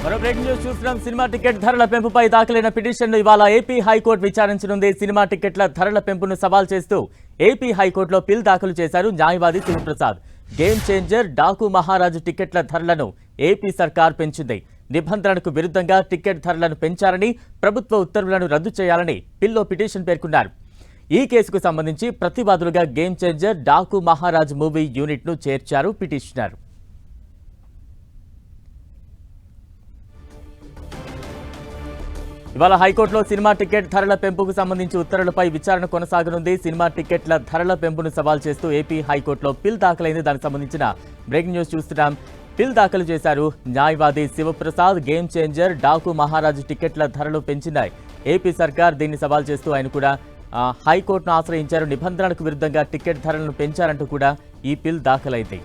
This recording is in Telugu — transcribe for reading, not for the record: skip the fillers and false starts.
మరో బ్రేకింగ్ న్యూస్ చూస్తున్నాం. సినిమా టికెట్ ధరల పెంపుపై దాఖలైన పిటిషన్ను ఇవాళ ఏపీ హైకోర్టు విచారించనుంది. సినిమా టికెట్ల ధరల పెంపును సవాల్ చేస్తూ ఏపీ హైకోర్టులో పిల్ దాఖలు చేశారు న్యాయవాది శివప్రసాద్. గేమ్ చేంజర్, డాకు మహారాజు టికెట్ల ధరలను ఏపీ సర్కార్ పెంచింది. నిబంధనలకు విరుద్ధంగా టికెట్ ధరలను పెంచారని, ప్రభుత్వ ఉత్తర్వులను రద్దు చేయాలని పిల్లో పిటిషన్ పేర్కొన్నారు. ఈ కేసుకు సంబంధించి ప్రతివాదులుగా game changer, Daaku Maharaj movie యూనిట్ను చేర్చారు పిటిషనర్. ఇవాళ హైకోర్టులో సినిమా టికెట్ ధరల పెంపుకు సంబంధించి ఉత్తర్వులపై విచారణ కొనసాగనుంది. సినిమా టికెట్ల ధరల పెంపును సవాల్ చేస్తూ ఏపీ హైకోర్టులో పిల్ దాఖలైంది. దానికి సంబంధించిన బ్రేకింగ్ న్యూస్ చూస్తున్నాం. పిల్ దాఖలు చేశారు న్యాయవాది శివప్రసాద్. గేమ్ చేంజర్, డాకు మహారాజు టికెట్ల ధరలు పెంచినాయి. ఏపీ సర్కార్ దీన్ని సవాల్ చేస్తూ ఆయన కూడా హైకోర్టును ఆశ్రయించారు. నిబంధనలకు విరుద్ధంగా టికెట్ ధరలను పెంచారంటూ కూడా ఈ పిల్ దాఖలైంది.